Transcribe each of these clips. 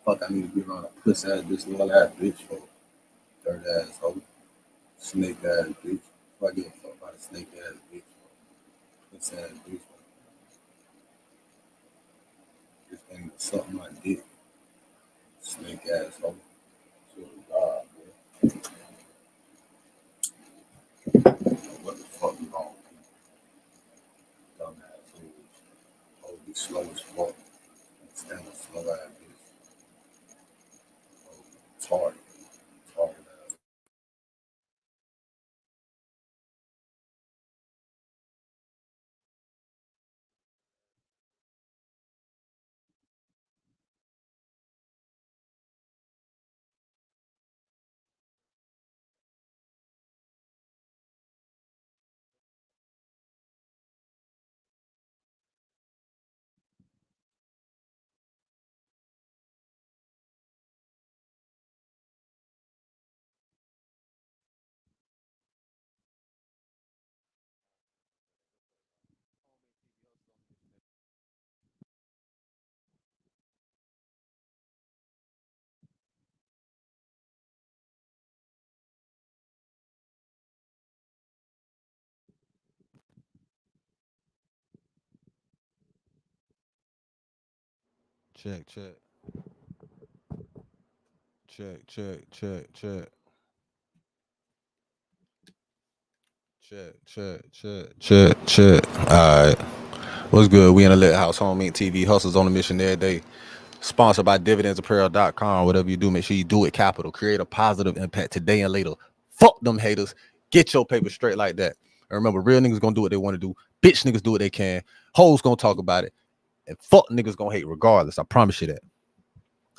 Fuck, I need to be around a puss ass bitch, little ass bitch, for dirt ass hoe, snake ass bitch. Fuck, I give a fuck about a snake ass bitch, puss ass bitch. This thing suck my dick, snake ass hoe. Swear to God, bro. What the fuck is wrong with people? Dumbass fools. Oh, be slow as fuck. Stand a slow ass bitch. Oh, retarded. Retarded ass. Check, check, check, check, check, check, check. All right. What's good? We in the lit house, home meat TV, hustles on a mission every day. Sponsored by dividendsapparel.com. Whatever you do, make sure you do it capital. Create a positive impact today and later. Fuck them haters. Get your paper straight like that. And remember, real niggas gonna do what they want to do. Bitch niggas do what they can. Hoes gonna talk about it. And fuck niggas gonna hate regardless. I promise you that.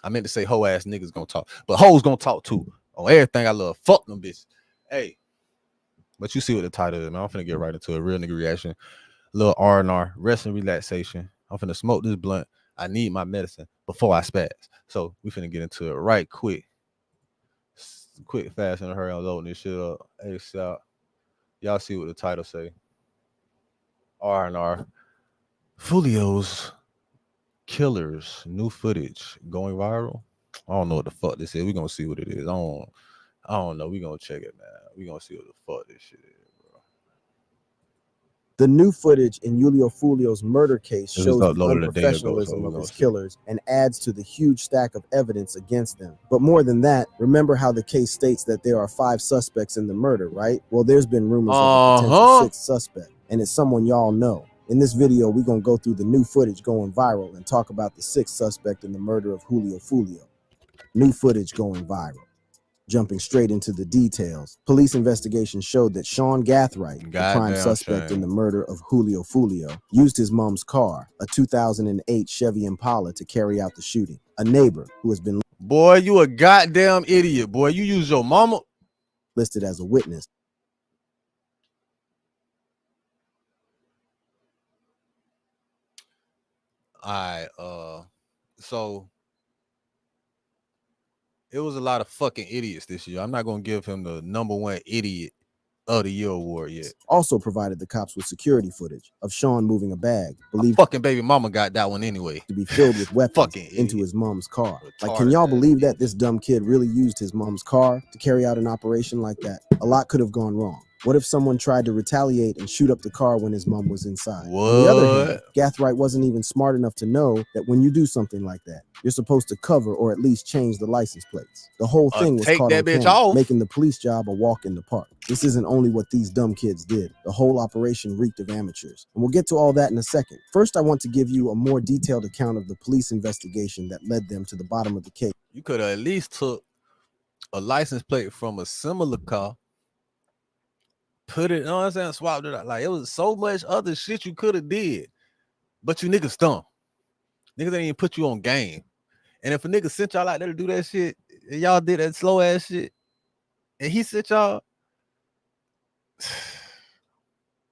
I meant to say hoe ass niggas gonna talk. But hoes gonna talk too. On everything I love. Fuck them bitches. Hey. But you see what the title is, man. I'm finna get right into a real nigga reaction. Little R&R, rest and relaxation. I'm finna smoke this blunt. I need my medicine before I spaz. So we finna get into it right quick. Quick, fast, and hurry. I'm loading this shit up. Hey, shout. Y'all see what the title say. R&R. Foolio's Killers. New footage going viral. I don't know what the fuck this is. We gonna see what it is. I don't know. We gonna check it, man. We gonna see what the fuck this shit is. The new footage in Julio Foolio's murder case It was shows the uploaded a day ago, so unprofessionalism we're of gonna his see. killers and adds to the huge stack of evidence against them. But more than that, remember how the case states that there are 5 suspects in the murder, right? Well, there's been rumors of a potential 6th suspect, and it's someone y'all know. In this video, we're gonna go through the new footage going viral and talk about the 6th suspect in the murder of Julio Foolio. New footage going viral. Jumping straight into the details, police investigation showed that Sean Gathright, the prime suspect in the murder of Julio Foolio, used his mom's car, a 2008 Chevy Impala, to carry out the shooting. A neighbor who has been Boy, you a goddamn idiot, boy. You use your mama. listed as a witness. Alright, so it was a lot of fucking idiots this year. I'm not gonna give him the #1 idiot of the year award yet. Also provided the cops with security footage of Sean moving a bag, My fucking baby mama got that one anyway. to be filled with weapons Fucking into idiot. his mom's car. Like, Retarded can y'all ass believe that bitch. this dumb kid really used his mom's car to carry out an operation like that? A lot could have gone wrong. What if someone tried to retaliate and shoot up the car when his mom was inside? On the other hand, What? Gathright wasn't even smart enough to know that when you do something like that, you're supposed to cover or at least change the license plates. The whole thing was Take caught that on bitch camera, off. making the police job a walk in the park. This isn't only what these dumb kids did. The whole operation reeked of amateurs. And we'll get to all that in a second. First, I want to give you a more detailed account of the police investigation that led them to the bottom of the case. You could have at least took a license plate from a similar car, put it, you know what I'm saying, swapped it out. Like, it was so much other shit you could have did. But you niggas dumb. Niggas ain't even put you on game. And if a nigga sent y'all out there to do that shit, and y'all did that slow ass shit, and he sent y'all,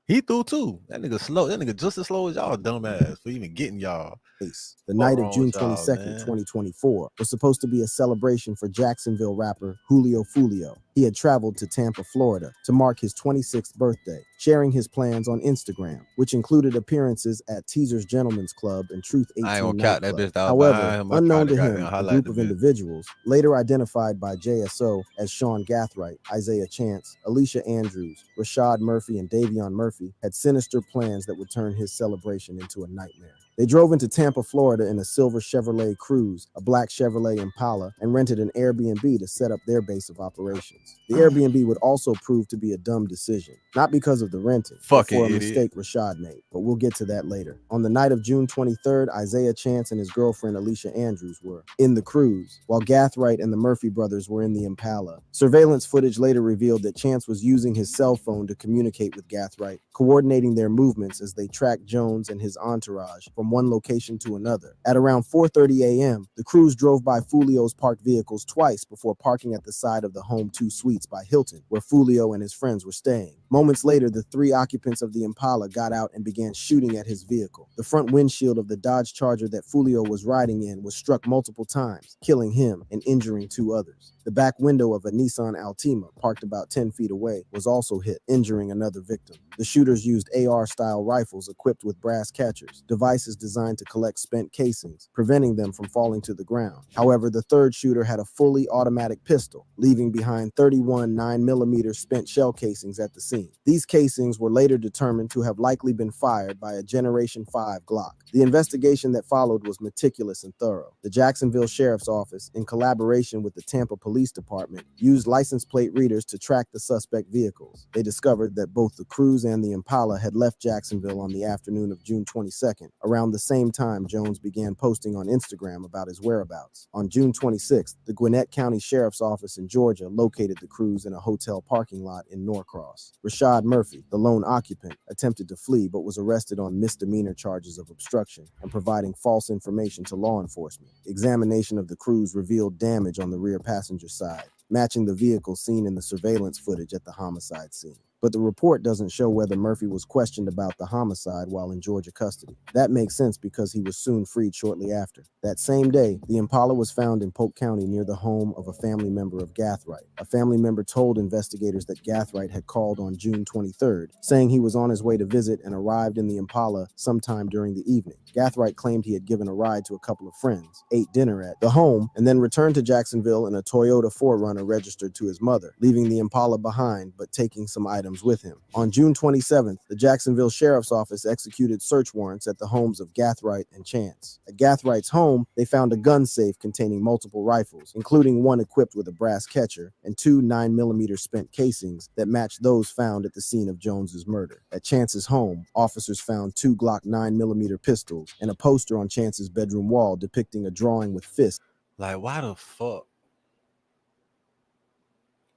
he threw too. That nigga slow. That nigga just as slow as y'all dumb ass for even getting y'all. The night of June 22nd, 2024, was supposed to be a celebration for Jacksonville rapper Julio Foolio. He had traveled to Tampa, Florida to mark his 26th birthday. sharing his plans on Instagram, which included appearances at Teaser's Gentlemen's Club and Truth 18 I ain't gonna Night count that Club. bitch that was However, behind him. unknown to goddamn him, a highlight group the of bitch. individuals, later identified by JSO as Sean Gathright, Isaiah Chance, Alicia Andrews, Rashad Murphy, and Davion Murphy, had sinister plans that would turn his celebration into a nightmare. They drove into Tampa, Florida in a silver Chevrolet Cruze, a black Chevrolet Impala, and rented an Airbnb to set up their base of operations. The Airbnb would also prove to be a dumb decision, not because of the renting, but for a mistake Rashad made, but we'll get to that later. On the night of June 23rd, Isaiah Chance and his girlfriend Alicia Andrews were in the Cruze, while Gathright and the Murphy brothers were in the Impala. Surveillance footage later revealed that Chance was using his cell phone to communicate with Gathright, coordinating their movements as they tracked Jones and his entourage from one location to another. At around 4:30 a.m., the Cruze drove by Foolio's parked vehicles twice before parking at the side of the Home 2 Suites by Hilton, where Foolio and his friends were staying. Moments later, the three occupants of the Impala got out and began shooting at his vehicle. The front windshield of the Dodge Charger that Foolio was riding in was struck multiple times, killing him and injuring two others. The back window of a Nissan Altima, parked about 10 feet away, was also hit, injuring another victim. The shooters used AR-style rifles equipped with brass catchers, devices designed to collect spent casings, preventing them from falling to the ground. However, the third shooter had a fully automatic pistol, leaving behind 31 9mm spent shell casings at the scene. These casings were later determined to have likely been fired by a Generation 5 Glock. The investigation that followed was meticulous and thorough. The Jacksonville Sheriff's Office, in collaboration with the Tampa Police Department, used license plate readers to track the suspect vehicles. They discovered that both the Cruze and the Impala had left Jacksonville on the afternoon of June 22nd, around the same time Jones began posting on Instagram about his whereabouts. On June 26th, the Gwinnett County Sheriff's Office in Georgia located the Cruze in a hotel parking lot in Norcross. Rashad Murphy, the lone occupant, attempted to flee but was arrested on misdemeanor charges of obstruction and providing false information to law enforcement. Examination of the Cruze revealed damage on the rear passenger side, matching the vehicle seen in the surveillance footage at the homicide scene. But the report doesn't show whether Murphy was questioned about the homicide while in Georgia custody. That makes sense because he was soon freed shortly after. That same day, the Impala was found in Polk County near the home of a family member of Gathright. A family member told investigators that Gathright had called on June 23rd, saying he was on his way to visit and arrived in the Impala sometime during the evening. Gathright claimed he had given a ride to a couple of friends, ate dinner at the home, and then returned to Jacksonville in a Toyota 4Runner registered to his mother, leaving the Impala behind but taking some items with him. On June 27th, the Jacksonville Sheriff's Office executed search warrants at the homes of Gathright and Chance. At Gathright's home, they found a gun safe containing multiple rifles, including one equipped with a brass catcher and two 9mm spent casings that matched those found at the scene of Jones's murder. At Chance's home, officers found two Glock 9mm pistols and a poster on Chance's bedroom wall depicting a drawing with fists. Like, why the fuck?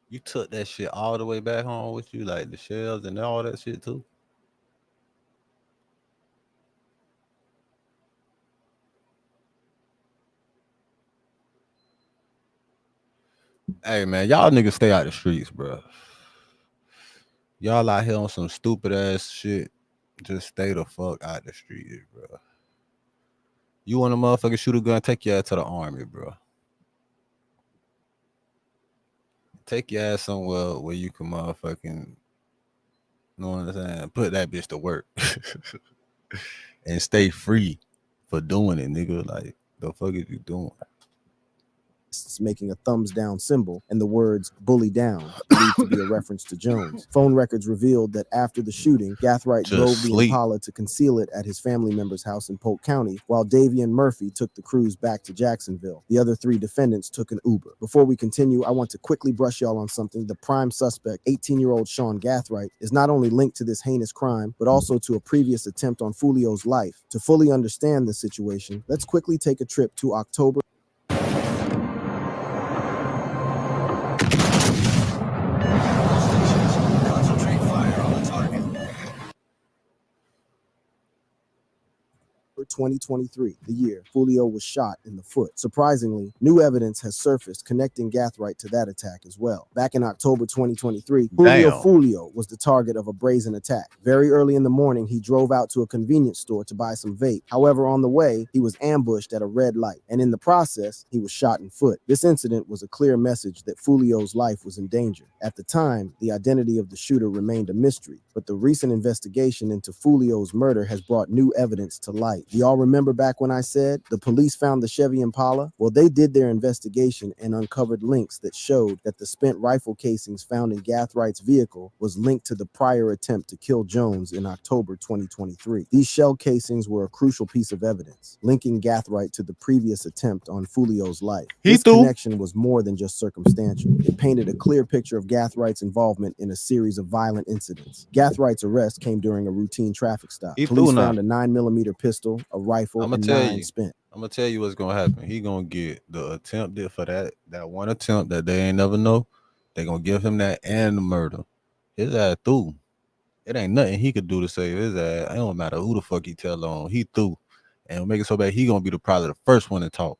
You took that shit all the way back home with you, like the shells and all that shit too? Hey man, y'all niggas stay out the streets, bro. Y'all out here on some stupid ass shit. Just stay the fuck out the streets, bro. You want a motherfucker shoot a gun, take your ass to the army, bro. Take your ass somewhere where you can motherfucking, you know what I'm saying, put that bitch to work. And stay free for doing it, nigga. Like, the fuck is you doing? Making a thumbs down symbol and the words bully down, believed to be a reference to Jones. Phone records revealed that after the shooting, Gathright drove the Impala to conceal it at his family member's house in Polk County, while Davion Murphy took the Cruze back to Jacksonville. The other three defendants took an Uber. Before we continue, I want to quickly brush y'all on something. The prime suspect, 18-year-old Sean Gathright, is not only linked to this heinous crime, but also to a previous attempt on Foolio's life. To fully understand the situation, let's quickly take a trip to October 2023, the year Foolio was shot in the foot. Surprisingly, new evidence has surfaced connecting Gathright to that attack as well. Back in October 2023, Foolio was the target of a brazen attack. Very early in the morning, he drove out to a convenience store to buy some vape. However, on the way, he was ambushed at a red light, and in the process, he was shot in foot. This incident was a clear message that Foolio's life was in danger. At the time, the identity of the shooter remained a mystery, but the recent investigation into Foolio's murder has brought new evidence to light. Do y'all remember back when I said the police found the Chevy Impala? Well, they did their investigation and uncovered links that showed that the spent rifle casings found in Gathright's vehicle was linked to the prior attempt to kill Jones in October 2023. These shell casings were a crucial piece of evidence, linking Gathright to the previous attempt on Foolio's life. This connection was more than just circumstantial. It painted a clear picture of Gathright's involvement in a series of violent incidents. Gathright's arrest came during a routine traffic stop. Police found a 9mm pistol, a rifle, and 9 spent. I'm gonna tell you what's gonna happen. He gonna get the attempt for that one attempt that they ain't never know. They gonna give him that and the murder. His ass through. It ain't nothing he could do to save his ass. It don't matter who the fuck he tell on. He through. And make it so bad he gonna be probably the first one to talk.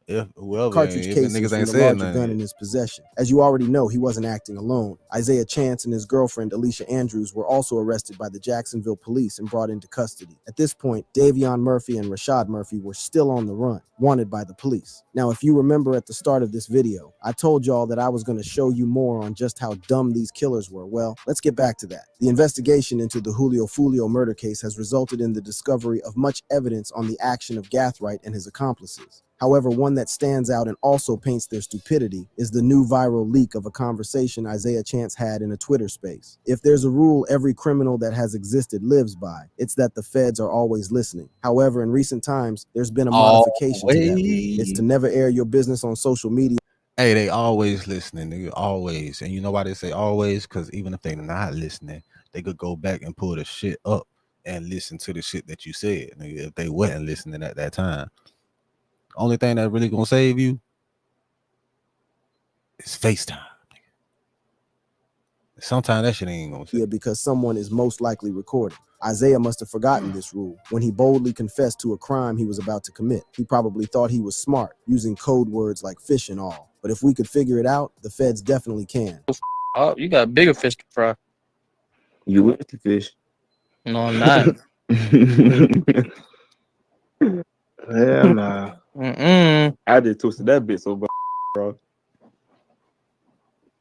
If whoever Cartridge casings from the larger gun in his possession. As you already know, he wasn't acting alone. Isaiah Chance and his girlfriend Alicia Andrews were also arrested by the Jacksonville police and brought into custody. At this point, Davion Murphy and Rashad Murphy were still on the run, wanted by the police. Now, if you remember at the start of this video, I told y'all that I was going to show you more on just how dumb these killers were. Well, let's get back to that. The investigation into the Julio Foolio murder case has resulted in the discovery of much evidence on the action of Gathright and his accomplices. However, one that stands out and also paints their stupidity is the new viral leak of a conversation Isaiah Chance had in a Twitter space. If there's a rule every criminal that has existed lives by, it's that the feds are always listening. However, in recent times, there's been a modification to that rule. It's to never air your business on social media. Hey, they always listening, nigga, always. And you know why they say always? Because even if they're not listening, they could go back and pull the shit up and listen to the shit that you said, nigga, if they wasn't listening at that time. Only thing that really gonna save you is FaceTime. Sometimes that shit ain't gonna save you. Because someone is most likely recording. Isaiah must have forgotten this rule when he boldly confessed to a crime he was about to commit. He probably thought he was smart, using code words like fish and all. But if we could figure it out, the feds definitely can. Oh, you got bigger fish to fry. You with the fish? No, I'm not. Hell nah. I just twisted that bit so bad, bro.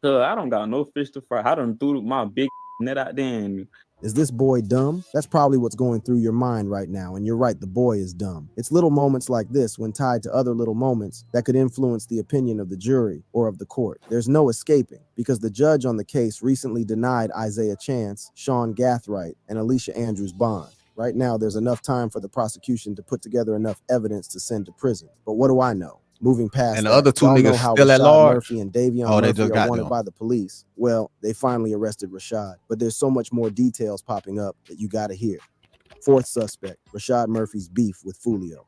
So I don't got no fish to fry. I done threw my big net out there. And is this boy dumb? That's probably what's going through your mind right now, and you're right, the boy is dumb. It's little moments like this when tied to other little moments that could influence the opinion of the jury or of the court. There's no escaping, because the judge on the case recently denied Isaiah Chance, Sean Gathright, and Alicia Andrews bond. Right now, there's enough time for the prosecution to put together enough evidence to send to prison. But what do I know? Moving past and the that, other two niggas still at large. Murphy and Davion Murphy are wanted by the police. Well, they finally arrested Rashad, but there's so much more details popping up that you gotta hear. Fourth suspect, Rashad Murphy's beef with Foolio.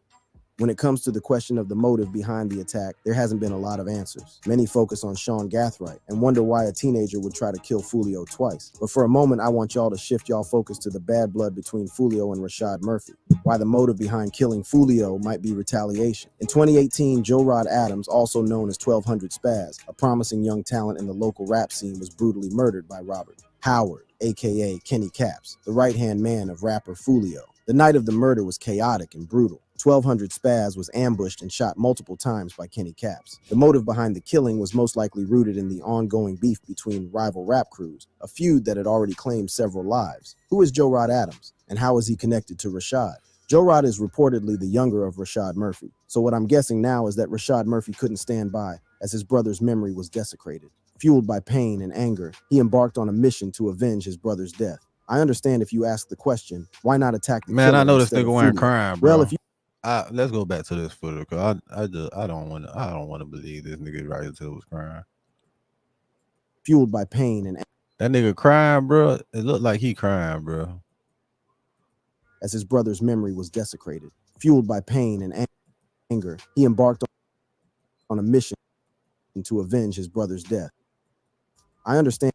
When it comes to the question of the motive behind the attack, there hasn't been a lot of answers. Many focus on Sean Gathright and wonder why a teenager would try to kill Foolio twice. But for a moment, I want y'all to shift y'all focus to the bad blood between Foolio and Rashad Murphy. Why the motive behind killing Foolio might be retaliation. In 2018, Joe Rod Adams, also known as 1200 Spaz, a promising young talent in the local rap scene, was brutally murdered by Robert Howard, aka Kenny Caps, the right-hand man of rapper Foolio. The night of the murder was chaotic and brutal. 1200 Spaz was ambushed and shot multiple times by Kenny Caps. The motive behind the killing was most likely rooted in the ongoing beef between rival rap crews, a feud that had already claimed several lives. Who is Joe Rod Adams, and how is he connected to Rashad? Joe Rod is reportedly the younger of Rashad Murphy, so what I'm guessing now is that Rashad Murphy couldn't stand by as his brother's memory was desecrated. Fueled by pain and anger, he embarked on a mission to avenge his brother's death. I understand if you ask the question, why not attack the killer? Man, I know this nigga wearing crime, bro. Well, if you let's go back to this footage, cause I don't want to believe this nigga right until it was crying. Fueled by pain and that nigga crying, bro. It looked like he crying, bro. As his brother's memory was desecrated, fueled by pain and anger, he embarked on a mission to avenge his brother's death. I understand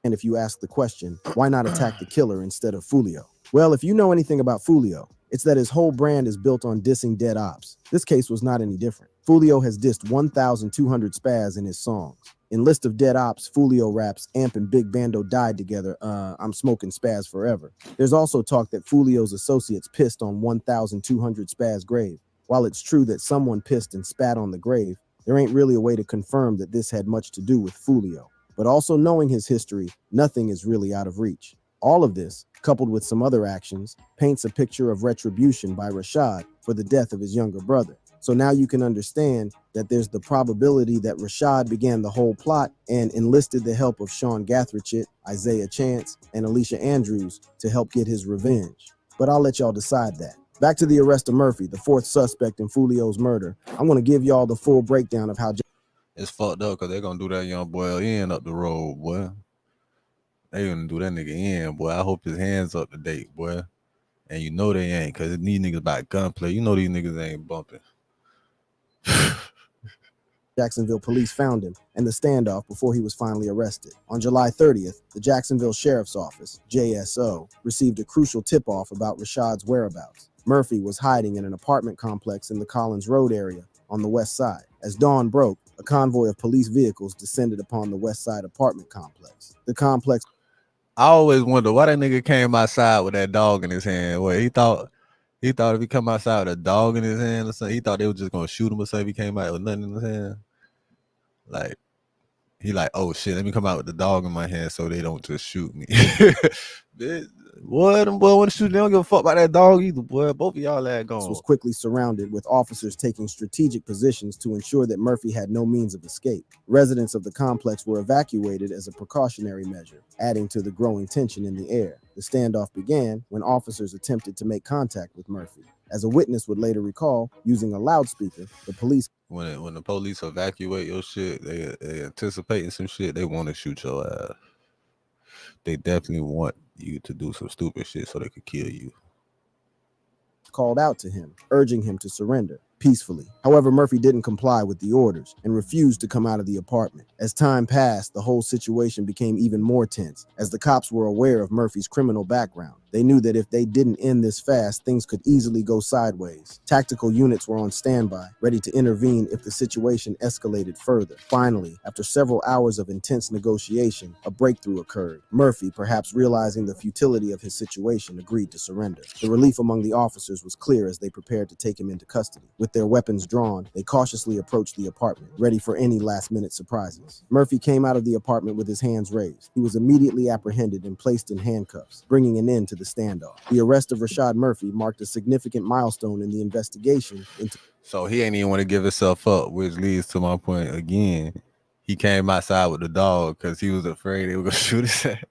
if you ask the question, why not attack the killer instead of Foolio? Well, if you know anything about Foolio, It's that his whole brand is built on dissing dead ops. This case was not any different. Foolio has dissed 1,200 spaz in his songs. In List of Dead Ops, Foolio raps, Amp and Big Bando died together, I'm smoking spaz forever. There's also talk that Foolio's associates pissed on 1,200 spaz grave. While it's true that someone pissed and spat on the grave, there ain't really a way to confirm that this had much to do with Foolio. But also knowing his history, nothing is really out of reach. All of this, coupled with some other actions, paints a picture of retribution by Rashad for the death of his younger brother. So now you can understand that there's the probability that Rashad began the whole plot and enlisted the help of Sean Gatherchit, Isaiah Chance, and Alicia Andrews to help get his revenge. But I'll let y'all decide that. Back to the arrest of Murphy, the fourth suspect in Foolio's murder. I'm going to give y'all the full breakdown of how it's fucked up because they're going to do that young boy in up the road, boy. They going to do that nigga in, boy. I hope his hands up to date, boy. And you know they ain't, because these niggas about gunplay. You know these niggas ain't bumping. Jacksonville police found him and the standoff before he was finally arrested. On July 30th, the Jacksonville Sheriff's Office, JSO, received a crucial tip-off about Rashad's whereabouts. Murphy was hiding in an apartment complex in the Collins Road area on the west side. As dawn broke, a convoy of police vehicles descended upon the west side apartment complex. The complex... I always wonder why that nigga came outside with that dog in his hand. What, he thought if he come outside with a dog in his hand or something, he thought they were just gonna shoot him or something if he came out with nothing in his hand. Like, he like, oh shit, let me come out with the dog in my hand so they don't just shoot me. Boy, them boy want to shoot. They don't give a fuck about that dog either, boy. Both of y'all that gone. Was quickly surrounded with officers taking strategic positions to ensure that Murphy had no means of escape. Residents of the complex were evacuated as a precautionary measure, adding to the growing tension in the air. The standoff began when officers attempted to make contact with Murphy. As a witness would later recall, using a loudspeaker, the police... When the police evacuate your shit, they anticipating some shit, they want to shoot your ass. They definitely want you to do some stupid shit so they could kill you. Called out to him, urging him to surrender peacefully. However, Murphy didn't comply with the orders and refused to come out of the apartment. As time passed, the whole situation became even more tense, as the cops were aware of Murphy's criminal background. They knew that if they didn't end this fast, things could easily go sideways. Tactical units were on standby, ready to intervene if the situation escalated further. Finally, after several hours of intense negotiation, a breakthrough occurred. Murphy, perhaps realizing the futility of his situation, agreed to surrender. The relief among the officers was clear as they prepared to take him into custody. With their weapons drawn, they cautiously approached the apartment, ready for any last-minute surprises. Murphy came out of the apartment with his hands raised. He was immediately apprehended and placed in handcuffs, bringing an end to the standoff. The arrest of Rashad Murphy marked a significant milestone in the investigation into... So he ain't even want to give himself up, which leads to my point again. He came outside with the dog because he was afraid they were gonna shoot his ass.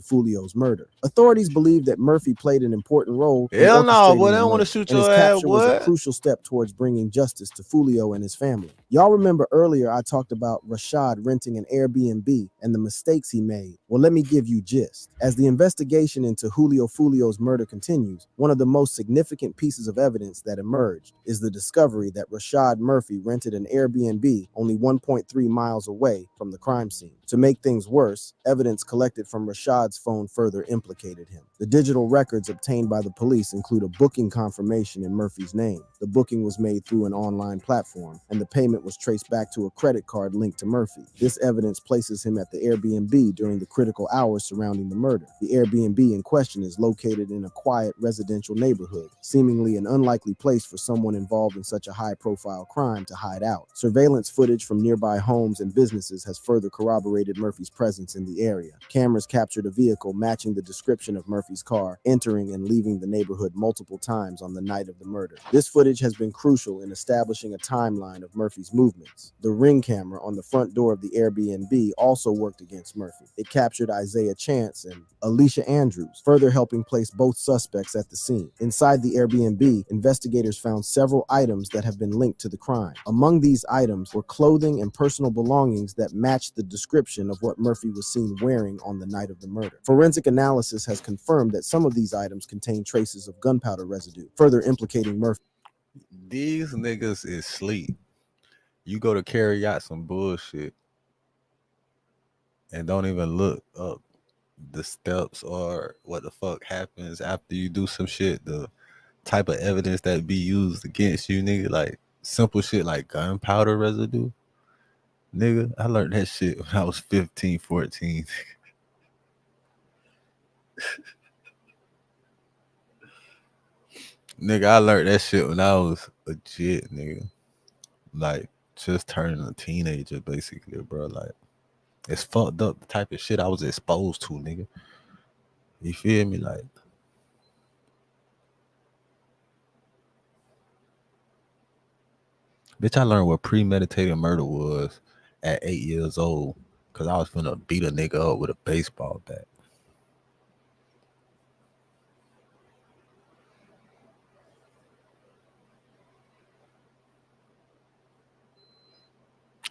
Foolio's murder. Authorities believe that Murphy played an important role in Hell no, boy, orchestrating they don't the want to murder, shoot and his your ass, capture was a boy. crucial step towards bringing justice to Foolio and his family. Y'all remember earlier I talked about Rashad renting an Airbnb and the mistakes he made? Well, let me give you gist. As the investigation into Julio Foolio's murder continues, one of the most significant pieces of evidence that emerged is the discovery that Rashad Murphy rented an Airbnb only 1.3 miles away from the crime scene. To make things worse, evidence collected from Rashad's phone further implicated him. The digital records obtained by the police include a booking confirmation in Murphy's name. The booking was made through an online platform, and the payment was traced back to a credit card linked to Murphy. This evidence places him at the Airbnb during the critical hours surrounding the murder. The Airbnb in question is located in a quiet residential neighborhood, seemingly an unlikely place for someone involved in such a high-profile crime to hide out. Surveillance footage from nearby homes and businesses has further corroborated Murphy's presence in the area. Cameras captured a vehicle matching the description of Murphy's car, entering and leaving the neighborhood multiple times on the night of the murder. This footage has been crucial in establishing a timeline of Murphy's movements. The Ring camera on the front door of the Airbnb also worked against Murphy. It captured Isaiah Chance and Alicia Andrews, further helping place both suspects at the scene. Inside the Airbnb, investigators found several items that have been linked to the crime. Among these items were clothing and personal belongings that matched the description of what Murphy was seen wearing on the night of the murder. Forensic analysis has confirmed that some of these items contain traces of gunpowder residue, further implicating Murphy. These niggas is sleep. You go to carry out some bullshit and don't even look up the steps or what the fuck happens after you do some shit to type of evidence that be used against you, nigga. Like simple shit like gunpowder residue. Nigga, I learned that shit when I was 15, 14. Nigga, I learned that shit when I was legit, nigga. Like, just turning a teenager, basically, bro. Like, it's fucked up the type of shit I was exposed to, nigga. You feel me? Like, bitch, I learned what premeditated murder was at 8 years old because I was finna beat a nigga up with a baseball bat.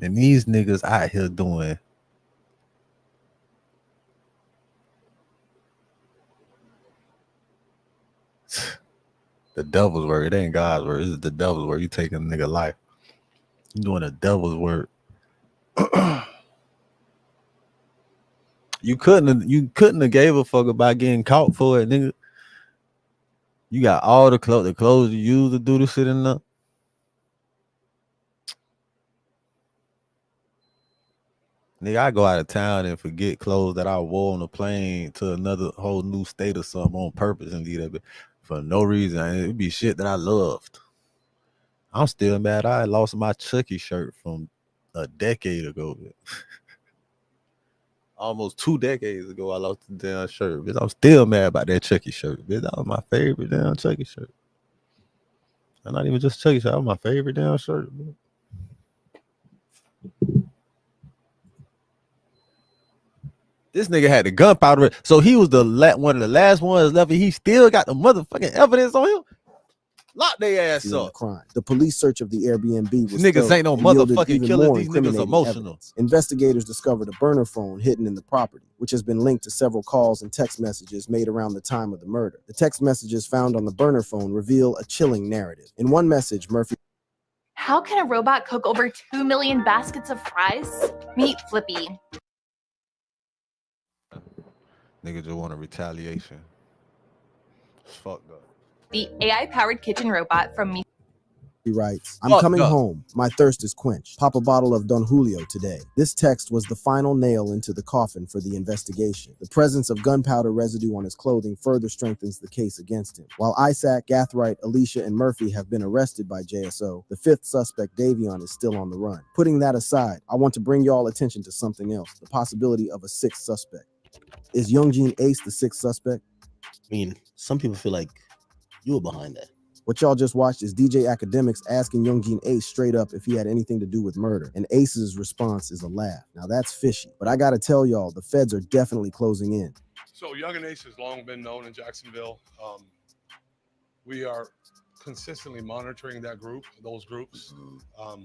And these niggas out here doing the devil's work. It ain't God's work. It's the devil's work. You taking a nigga life. You doing the devil's work. You couldn't have gave a fuck about getting caught for it, nigga. You got all the clothes you use to do the shit in there. Nigga, I go out of town and forget clothes that I wore on the plane to another whole new state or something on purpose and leave that bit for no reason. And it'd be shit that I loved. I'm still mad I lost my Chucky shirt from a decade ago. Almost 2 decades ago, I lost the damn shirt. Bitch, I'm still mad about that Chucky shirt. Bitch, that was my favorite damn Chucky shirt. And not even just Chucky shirt. That was my favorite damn shirt. Bitch. This nigga had the gunpowder. So he was one of the last ones left. And he still got the motherfucking evidence on him. Lock their ass up. The police search of the Airbnb was niggas ain't no motherfucking killers. These niggas emotional. Evidence. Investigators discovered a burner phone hidden in the property, which has been linked to several calls and text messages made around the time of the murder. The text messages found on the burner phone reveal a chilling narrative. In one message, Murphy. How can a robot cook over 2 million baskets of fries? Meet Flippy. Nigga just want a retaliation. It's fucked up. The AI-powered kitchen robot from Me. He writes, I'm coming home. My thirst is quenched. Pop a bottle of Don Julio today. This text was the final nail into the coffin for the investigation. The presence of gunpowder residue on his clothing further strengthens the case against him. While Isaac, Gathright, Alicia, and Murphy have been arrested by JSO, the fifth suspect, Davion, is still on the run. Putting that aside, I want to bring y'all attention to something else, the possibility of a sixth suspect. Is Youngjin Ace the sixth suspect? I mean, some people feel like you were behind that. What y'all just watched is DJ Academics asking Youngjin Ace straight up if he had anything to do with murder, and Ace's response is a laugh. Now that's fishy, but I gotta tell y'all, the feds are definitely closing in. So Young Ace has long been known in Jacksonville. We are consistently monitoring those groups.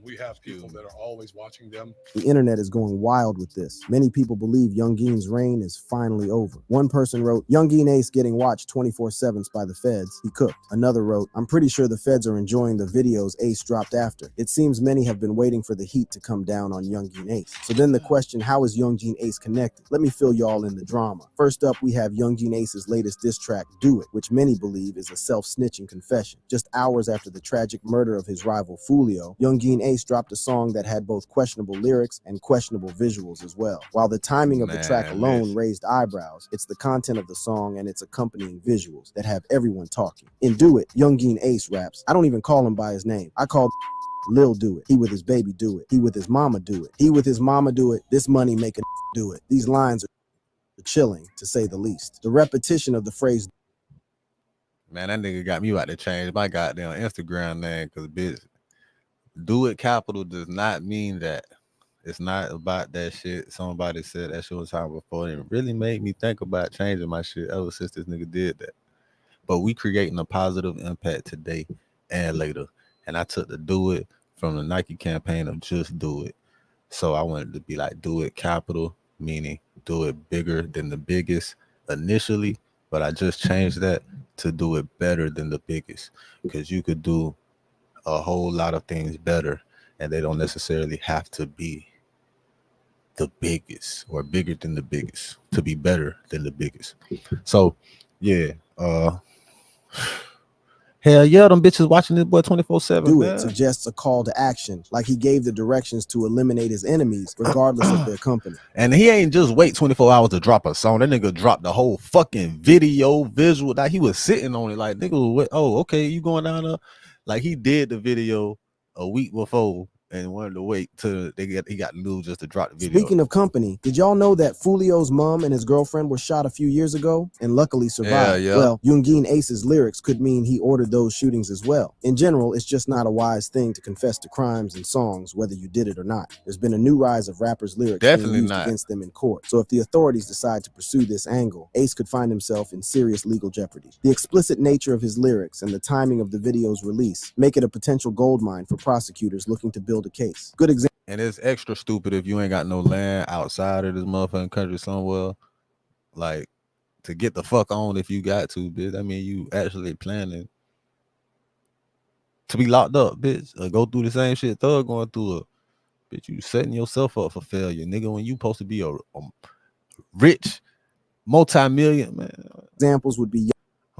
We have people that are always watching them. The internet is going wild with this. Many people believe Youngin's reign is finally over. One person wrote, Youngin Ace getting watched 24/7 by the feds. He cooked. Another wrote, I'm pretty sure the feds are enjoying the videos Ace dropped after. It seems many have been waiting for the heat to come down on Youngin Ace. So then the question, how is Youngjin Ace connected? Let me fill y'all in the drama. First up, we have Youngjin Ace's latest diss track, Do It, which many believe is a self-snitching confession. Just hours after the tragic murder of his rival Foolio, Youngin Ace dropped a song that had both questionable lyrics and questionable visuals as well. While the timing of the track alone raised eyebrows, it's the content of the song and its accompanying visuals that have everyone talking. In Do It, Youngin Ace raps, I don't even call him by his name. I call Lil Do It. He with his baby do it. He with his mama do it. He with his mama do it. This money make a do it. These lines are chilling, to say the least. The repetition of the phrase, man, that nigga got me about to change my goddamn Instagram name because, bitch, Do It capital does not mean that. It's not about that shit. Somebody said that shit was time before. And it really made me think about changing my shit ever since this nigga did that. But we creating a positive impact today and later. And I took the Do It from the Nike campaign of Just Do It. So I wanted to be like Do It capital, meaning do it bigger than the biggest initially. But I just changed that to do it better than the biggest, because you could do a whole lot of things better and they don't necessarily have to be the biggest or bigger than the biggest to be better than the biggest. So yeah, hell Hell yeah, them bitches watching this boy 24/7. Do man. it suggests a call to action, like he gave the directions to eliminate his enemies, regardless of their company. And he ain't just wait 24 hours to drop a song. That nigga dropped the whole fucking video, visual. Like he was sitting on it. Like nigga, oh, okay, you going down there? Like he did the video a week before and wanted to wait till he got news just to drop the video. Speaking of company, did y'all know that Foolio's mom and his girlfriend were shot a few years ago and luckily survived? Yeah. Well, Youngin Ace's lyrics could mean he ordered those shootings as well. In general, it's just not a wise thing to confess to crimes in songs, whether you did it or not. There's been a new rise of rappers' lyrics being used against them in court. So if the authorities decide to pursue this angle, Ace could find himself in serious legal jeopardy. The explicit nature of his lyrics and the timing of the video's release make it a potential goldmine for prosecutors looking to build a case. Good example. And it's extra stupid if you ain't got no land outside of this motherfucking country somewhere. Like, to get the fuck on if you got to, bitch. I mean, you actually planning to be locked up, bitch. Or go through the same shit Thug going through. Bitch, you setting yourself up for failure, nigga, when you supposed to be a rich, multi-million, man. Examples would be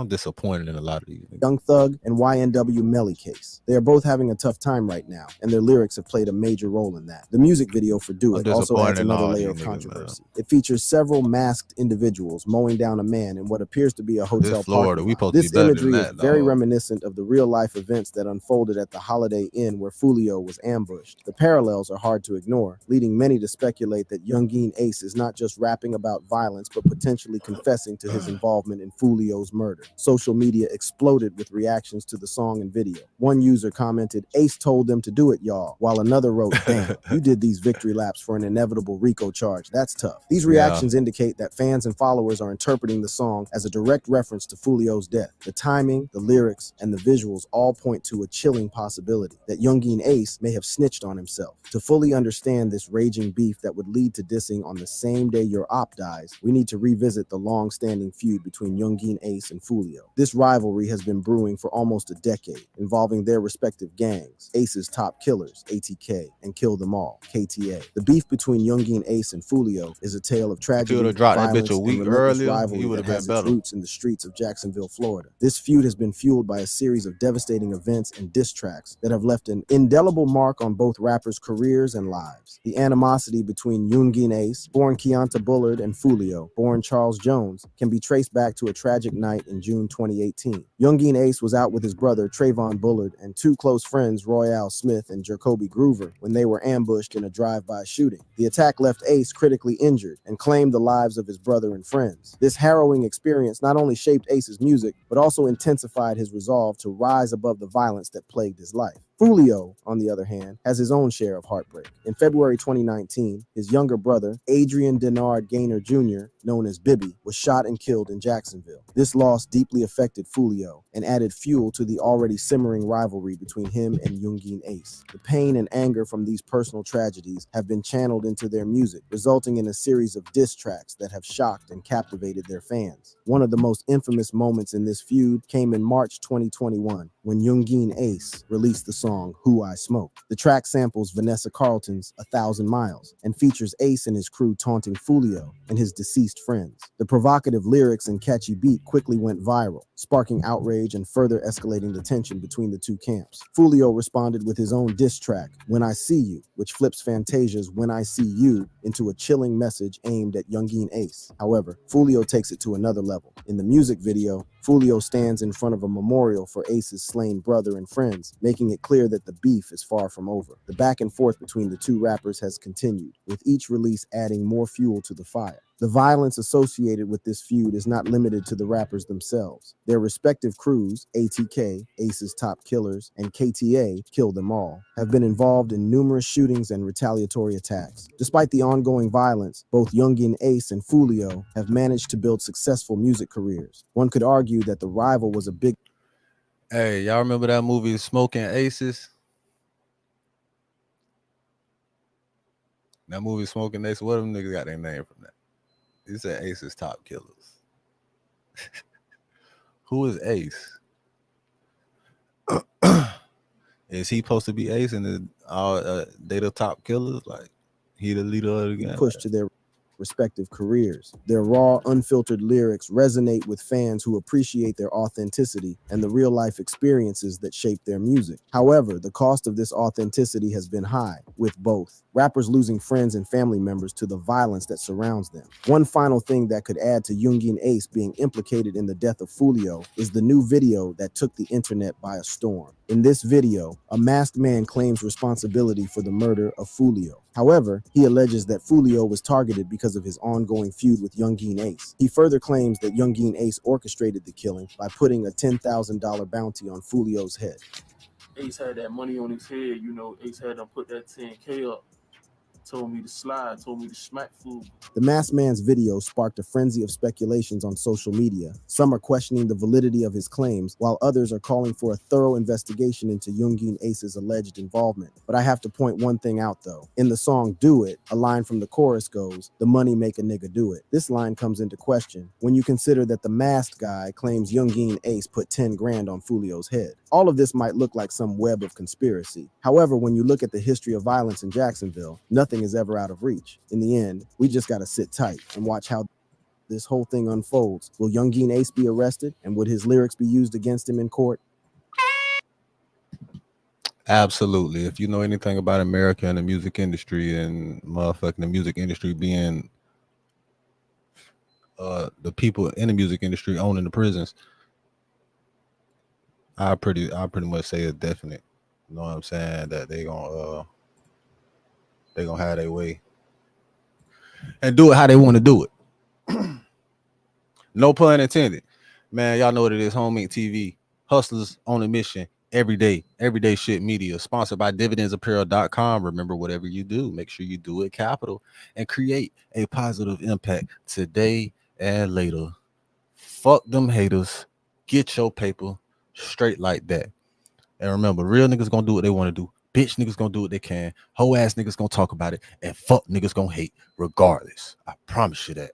I'm disappointed in a lot of these. Young Thug and YNW Melly case. They are both having a tough time right now, and their lyrics have played a major role in that. The music video for Do It also adds another layer of controversy. It features several masked individuals mowing down a man in what appears to be a hotel parking lot. This imagery is very reminiscent of the real-life events that unfolded at the Holiday Inn where Foolio was ambushed. The parallels are hard to ignore, leading many to speculate that Youngin Ace is not just rapping about violence, but potentially confessing to his involvement in Foolio's murder. Social media exploded with reactions to the song and video. One user commented, "Ace told them to do it, y'all," while another wrote, "Damn, you did these victory laps for an inevitable RICO charge. That's tough." These reactions indicate that fans and followers are interpreting the song as a direct reference to Foolio's death. The timing, the lyrics, and the visuals all point to a chilling possibility that Youngin Ace may have snitched on himself. To fully understand this raging beef that would lead to dissing on the same day your op dies, we need to revisit the long-standing feud between Youngin Ace and Foolio. This rivalry has been brewing for almost a decade, involving their respective gangs, Ace's Top Killers, ATK, and Kill Them All, KTA. The beef between Youngin Ace and Foolio is a tale of tragedy, violence, and relentless rivalry that has its roots in the streets of Jacksonville, Florida. This feud has been fueled by a series of devastating events and diss tracks that have left an indelible mark on both rappers' careers and lives. The animosity between Youngin Ace, born Keonta Bullard, and Foolio, born Charles Jones, can be traced back to a tragic night in June 2018. Youngin Ace was out with his brother Trayvon Bullard and two close friends Royale Smith and Jacoby Groover when they were ambushed in a drive-by shooting. The attack left Ace critically injured and claimed the lives of his brother and friends. This harrowing experience not only shaped Ace's music, but also intensified his resolve to rise above the violence that plagued his life. Foolio, on the other hand, has his own share of heartbreak. In February 2019, his younger brother, Adrian Denard Gaynor Jr., known as Bibby, was shot and killed in Jacksonville. This loss deeply affected Foolio and added fuel to the already simmering rivalry between him and Youngin Ace. The pain and anger from these personal tragedies have been channeled into their music, resulting in a series of diss tracks that have shocked and captivated their fans. One of the most infamous moments in this feud came in March 2021, when Youngin Ace released the song Who I Smoke. The track samples Vanessa Carlton's 1,000 Miles and features Ace and his crew taunting Foolio and his deceased friends. The provocative lyrics and catchy beat quickly went viral, sparking outrage and further escalating the tension between the two camps. Foolio responded with his own diss track, When I See You, which flips Fantasia's When I See You into a chilling message aimed at Youngin Ace. However, Foolio takes it to another level. In the music video, Foolio stands in front of a memorial for Ace's slain brother and friends, making it clear that the beef is far from over. The back and forth between the two rappers has continued, with each release adding more fuel to the fire. The violence associated with this feud is not limited to the rappers themselves. Their respective crews, ATK, Ace's Top Killers, and KTA, Kill Them All, have been involved in numerous shootings and retaliatory attacks. Despite the ongoing violence, both Youngin Ace and Foolio have managed to build successful music careers. One could argue that the rival was a big... Hey, y'all remember that movie Smoking Aces? That movie Smoking Aces, what them niggas got their name from that? He said Ace's Top Killers. Who is Ace? Is he supposed to be Ace and they the top killers? Like he the leader of the gang? Push to their respective careers. Their raw, unfiltered lyrics resonate with fans who appreciate their authenticity and the real-life experiences that shape their music. However, the cost of this authenticity has been high, with both rappers losing friends and family members to the violence that surrounds them. One final thing that could add to Youngin Ace being implicated in the death of Foolio is the new video that took the internet by a storm. In this video, a masked man claims responsibility for the murder of Foolio. However, he alleges that Foolio was targeted because of his ongoing feud with Youngin Ace. He further claims that Youngin Ace orchestrated the killing by putting a $10,000 bounty on Foolio's head. Ace had that money on his head, you know, Ace had him put that 10K up. Told me to slide, told me to smack food. The masked man's video sparked a frenzy of speculations on social media. Some are questioning the validity of his claims, while others are calling for a thorough investigation into Youngin Ace's alleged involvement. But I have to point one thing out though. In the song Do It, a line from the chorus goes, "The money make a nigga do it." This line comes into question when you consider that the masked guy claims Youngin Ace put 10 grand on Foolio's head. All of this might look like some web of conspiracy. However, when you look at the history of violence in Jacksonville, nothing is ever out of reach. In the end, we just gotta sit tight and watch how this whole thing unfolds. Will Youngin Ace be arrested, and would his lyrics be used against him in court? Absolutely. If you know anything about America and the music industry and motherfucking the music industry being the people in the music industry owning the prisons, I pretty much say it's definite. You know what I'm saying? That they gonna have their way and do it how they want to do it. No pun intended. Man, y'all know what it is. Home Inc. TV. Hustlers on a mission every day shit media. Sponsored by dividendsapparel.com. Remember, whatever you do, make sure you do it capital and create a positive impact today and later. Fuck them haters. Get your paper straight like that. And remember, real niggas gonna do what they want to do. Bitch niggas gonna do what they can. Hoe ass niggas gonna talk about it. And fuck niggas gonna hate regardless. I promise you that.